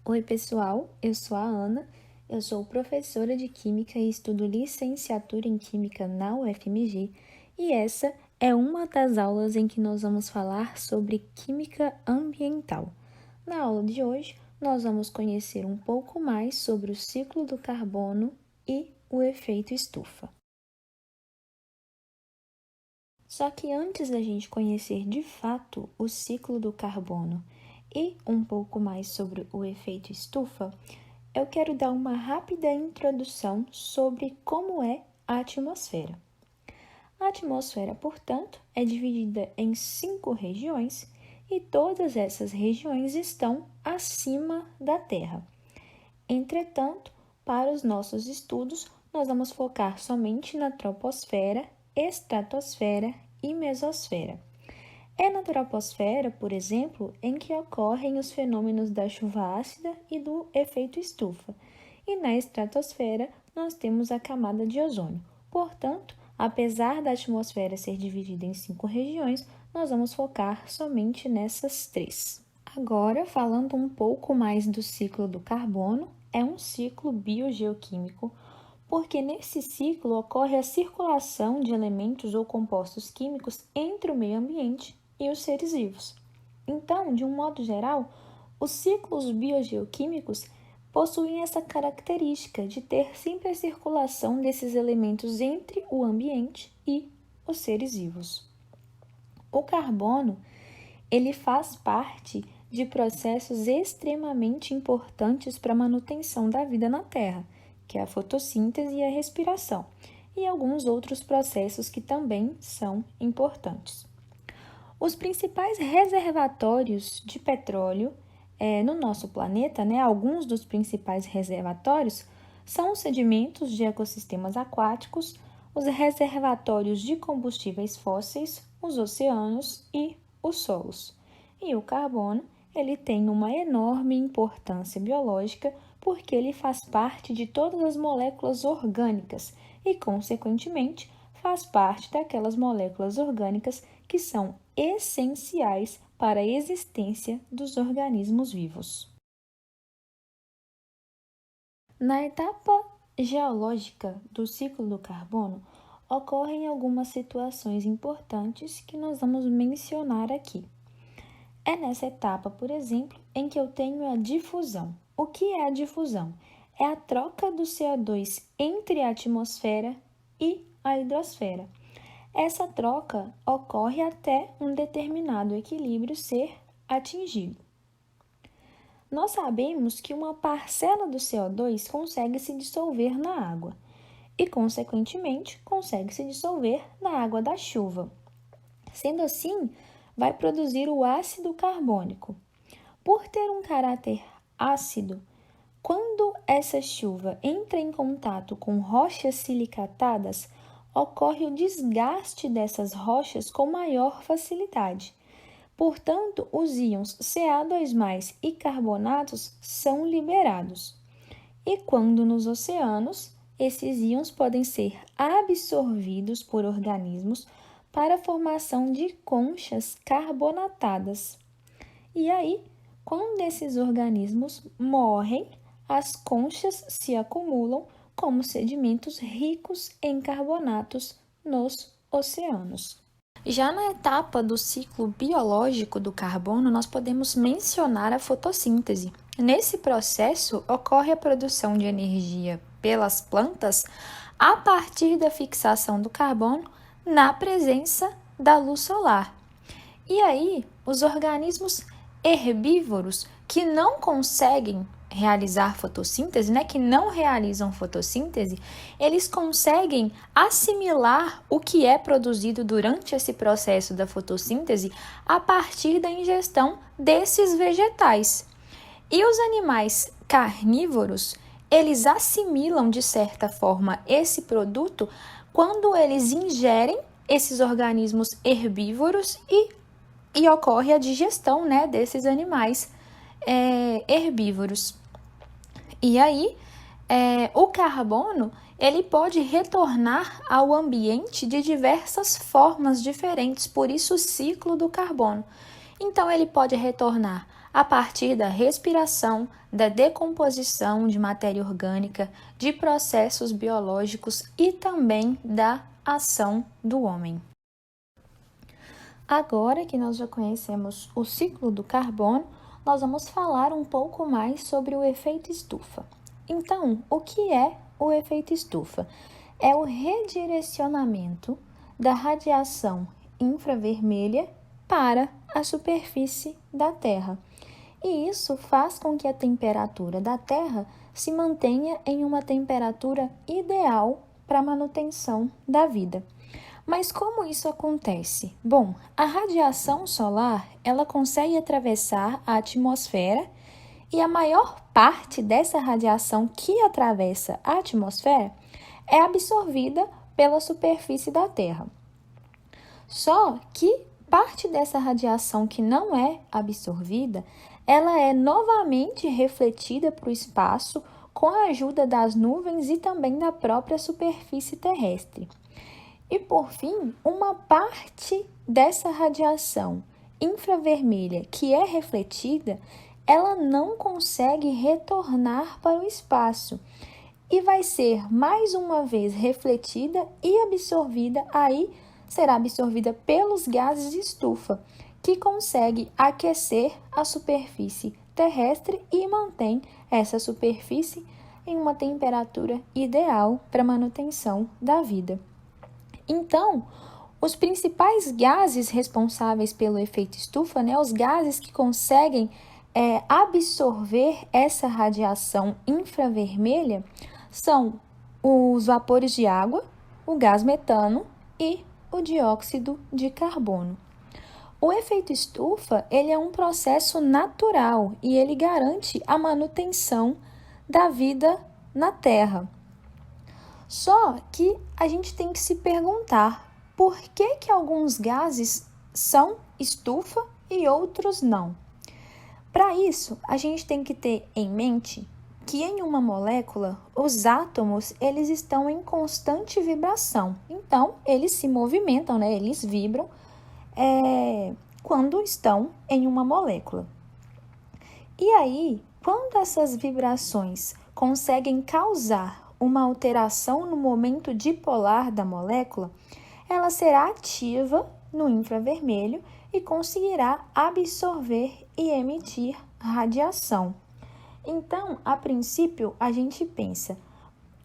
Oi, pessoal, eu sou a Ana, eu sou professora de Química e estudo licenciatura em Química na UFMG e essa é uma das aulas em que nós vamos falar sobre Química Ambiental. Na aula de hoje, nós vamos conhecer um pouco mais sobre o ciclo do carbono e o efeito estufa. Só que antes da gente conhecer de fato o ciclo do carbono e um pouco mais sobre o efeito estufa, eu quero dar uma rápida introdução sobre como é a atmosfera. A atmosfera, portanto, é dividida em 5 regiões e todas essas regiões estão acima da Terra. Entretanto, para os nossos estudos, nós vamos focar somente na troposfera, estratosfera e mesosfera. É na troposfera, por exemplo, em que ocorrem os fenômenos da chuva ácida e do efeito estufa. E na estratosfera, nós temos a camada de ozônio. Portanto, apesar da atmosfera ser dividida em 5 regiões, nós vamos focar somente nessas 3. Agora, falando um pouco mais do ciclo do carbono, é um ciclo biogeoquímico, porque nesse ciclo ocorre a circulação de elementos ou compostos químicos entre o meio ambiente e os seres vivos. Então, de um modo geral, os ciclos biogeoquímicos possuem essa característica de ter sempre a circulação desses elementos entre o ambiente e os seres vivos. O carbono, ele faz parte de processos extremamente importantes para a manutenção da vida na Terra, que é a fotossíntese e a respiração, e alguns outros processos que também são importantes. Os principais reservatórios de petróleo no nosso planeta, alguns dos principais reservatórios são os sedimentos de ecossistemas aquáticos, os reservatórios de combustíveis fósseis, os oceanos e os solos. E o carbono, ele tem uma enorme importância biológica porque ele faz parte de todas as moléculas orgânicas e, consequentemente, faz parte daquelas moléculas orgânicas que são essenciais para a existência dos organismos vivos. Na etapa geológica do ciclo do carbono, ocorrem algumas situações importantes que nós vamos mencionar aqui. É nessa etapa, por exemplo, em que eu tenho a difusão. O que é a difusão? É a troca do CO2 entre a atmosfera e a hidrosfera. Essa troca ocorre até um determinado equilíbrio ser atingido. Nós sabemos que uma parcela do CO2 consegue se dissolver na água e, consequentemente, consegue se dissolver na água da chuva. Sendo assim, vai produzir o ácido carbônico. Por ter um caráter ácido, quando essa chuva entra em contato com rochas silicatadas, ocorre o desgaste dessas rochas com maior facilidade. Portanto, os íons Ca2+ e carbonatos são liberados. E quando nos oceanos, esses íons podem ser absorvidos por organismos para a formação de conchas carbonatadas. E aí, quando esses organismos morrem, as conchas se acumulam como sedimentos ricos em carbonatos nos oceanos. Já na etapa do ciclo biológico do carbono, nós podemos mencionar a fotossíntese. Nesse processo, ocorre a produção de energia pelas plantas a partir da fixação do carbono na presença da luz solar. E aí, os organismos herbívoros que não conseguem realizar fotossíntese, que não realizam fotossíntese, eles conseguem assimilar o que é produzido durante esse processo da fotossíntese a partir da ingestão desses vegetais. E os animais carnívoros, eles assimilam de certa forma esse produto quando eles ingerem esses organismos herbívoros e ocorre a digestão desses animais herbívoros. E aí, o carbono ele pode retornar ao ambiente de diversas formas diferentes, por isso o ciclo do carbono. Então, ele pode retornar a partir da respiração, da decomposição de matéria orgânica, de processos biológicos e também da ação do homem. Agora que nós já conhecemos o ciclo do carbono, nós vamos falar um pouco mais sobre o efeito estufa. Então, o que é o efeito estufa? É o redirecionamento da radiação infravermelha para a superfície da Terra. E isso faz com que a temperatura da Terra se mantenha em uma temperatura ideal para a manutenção da vida. Mas como isso acontece? Bom, a radiação solar, ela consegue atravessar a atmosfera e a maior parte dessa radiação que atravessa a atmosfera é absorvida pela superfície da Terra. Só que parte dessa radiação que não é absorvida, ela é novamente refletida para o espaço com a ajuda das nuvens e também da própria superfície terrestre. E, por fim, uma parte dessa radiação infravermelha que é refletida, ela não consegue retornar para o espaço e vai ser mais uma vez refletida e absorvida, aí será absorvida pelos gases de estufa, que consegue aquecer a superfície terrestre e mantém essa superfície em uma temperatura ideal para a manutenção da vida. Então, os principais gases responsáveis pelo efeito estufa, os gases que conseguem absorver essa radiação infravermelha, são os vapores de água, o gás metano e o dióxido de carbono. O efeito estufa, ele é um processo natural e ele garante a manutenção da vida na Terra. Só que a gente tem que se perguntar por que alguns gases são estufa e outros não. Para isso, a gente tem que ter em mente que em uma molécula, os átomos eles estão em constante vibração. Então, eles se movimentam, eles vibram quando estão em uma molécula. E aí, quando essas vibrações conseguem causar uma alteração no momento dipolar da molécula, ela será ativa no infravermelho e conseguirá absorver e emitir radiação. Então, a princípio, a gente pensa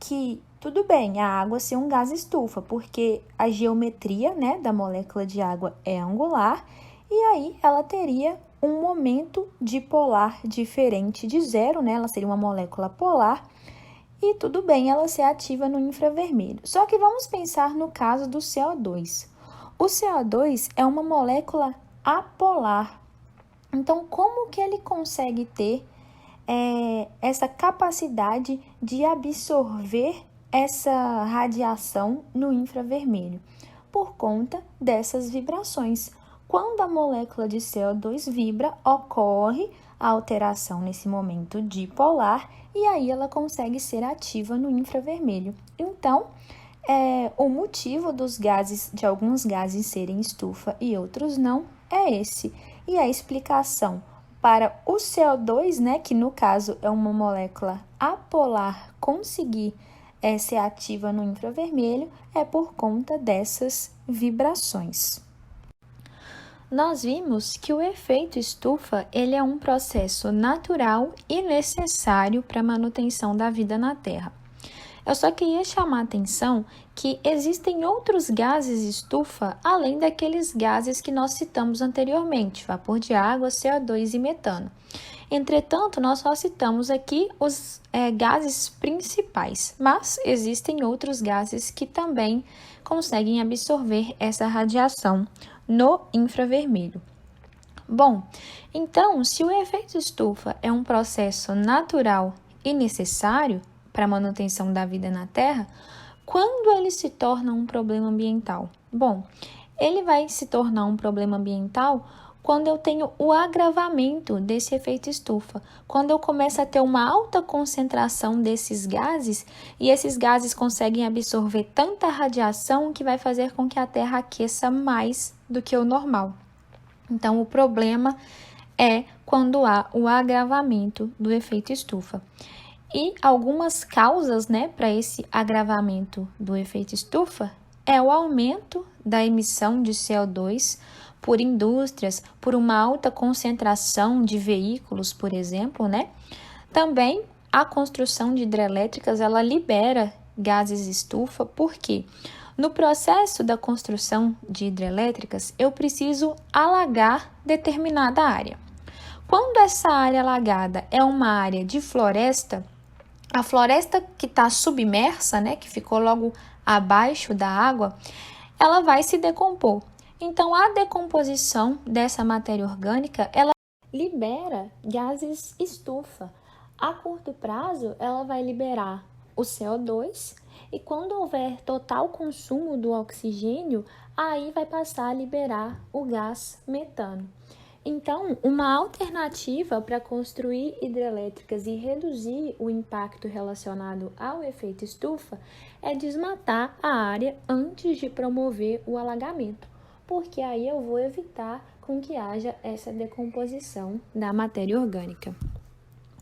que tudo bem a água ser um gás estufa, porque a geometria, da molécula de água é angular e aí ela teria um momento dipolar diferente de zero, ela seria uma molécula polar e tudo bem ela ser ativa no infravermelho. Só que vamos pensar no caso do CO2. O CO2 é uma molécula apolar. Então, como que ele consegue ter essa capacidade de absorver essa radiação no infravermelho? Por conta dessas vibrações. Quando a molécula de CO2 vibra, ocorre a alteração nesse momento dipolar e aí ela consegue ser ativa no infravermelho. Então, o motivo de alguns gases serem estufa e outros não é esse. E a explicação para o CO2, que no caso é uma molécula apolar, conseguir ser ativa no infravermelho é por conta dessas vibrações. Nós vimos que o efeito estufa ele é um processo natural e necessário para a manutenção da vida na Terra. Eu só queria chamar a atenção que existem outros gases estufa além daqueles gases que nós citamos anteriormente, vapor de água, CO2 e metano. Entretanto, nós só citamos aqui os gases principais, mas existem outros gases que também conseguem absorver essa radiação no infravermelho. Bom, então, se o efeito estufa é um processo natural e necessário para a manutenção da vida na Terra, quando ele se torna um problema ambiental? Bom, ele vai se tornar um problema ambiental quando eu tenho o agravamento desse efeito estufa, quando eu começo a ter uma alta concentração desses gases e esses gases conseguem absorver tanta radiação que vai fazer com que a Terra aqueça mais do que o normal. Então, o problema é quando há o agravamento do efeito estufa. E algumas causas, para esse agravamento do efeito estufa é o aumento da emissão de CO2 por indústrias, por uma alta concentração de veículos, por exemplo, Também a construção de hidrelétricas, ela libera gases estufa, porque no processo da construção de hidrelétricas, eu preciso alagar determinada área. Quando essa área alagada é uma área de floresta, a floresta que está submersa, que ficou logo abaixo da água, ela vai se decompor. Então, a decomposição dessa matéria orgânica, ela libera gases estufa. A curto prazo, ela vai liberar o CO2 e quando houver total consumo do oxigênio, aí vai passar a liberar o gás metano. Então, uma alternativa para construir hidrelétricas e reduzir o impacto relacionado ao efeito estufa é desmatar a área antes de promover o alagamento, porque aí eu vou evitar com que haja essa decomposição da matéria orgânica.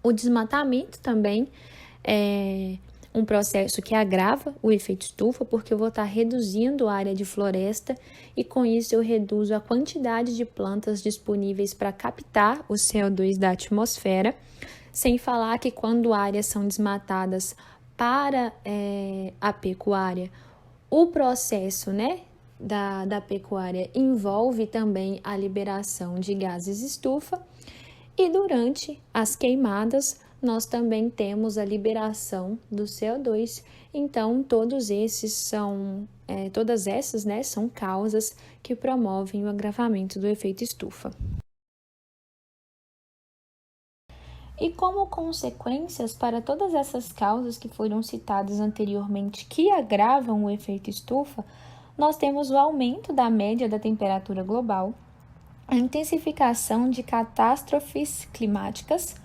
O desmatamento também é um processo que agrava o efeito estufa, porque eu vou estar reduzindo a área de floresta e com isso eu reduzo a quantidade de plantas disponíveis para captar o CO2 da atmosfera, sem falar que quando áreas são desmatadas para a pecuária, o processo da pecuária envolve também a liberação de gases estufa e durante as queimadas nós também temos a liberação do CO2, então todas essas são causas que promovem o agravamento do efeito estufa. E como consequências para todas essas causas que foram citadas anteriormente que agravam o efeito estufa, nós temos o aumento da média da temperatura global, a intensificação de catástrofes climáticas,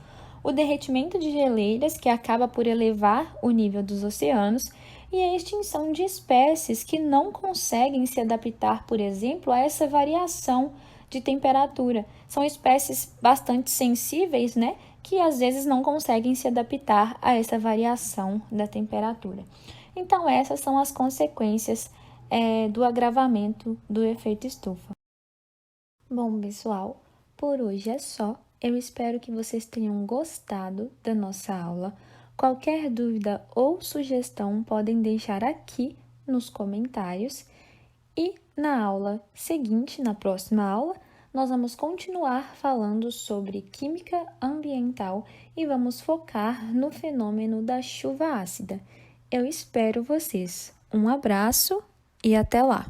o derretimento de geleiras, que acaba por elevar o nível dos oceanos, e a extinção de espécies que não conseguem se adaptar, por exemplo, a essa variação de temperatura. São espécies bastante sensíveis, que às vezes não conseguem se adaptar a essa variação da temperatura. Então, essas são as consequências do agravamento do efeito estufa. Bom, pessoal, por hoje é só. Eu espero que vocês tenham gostado da nossa aula. Qualquer dúvida ou sugestão podem deixar aqui nos comentários. E na aula seguinte, na próxima aula, nós vamos continuar falando sobre química ambiental e vamos focar no fenômeno da chuva ácida. Eu espero vocês. Um abraço e até lá!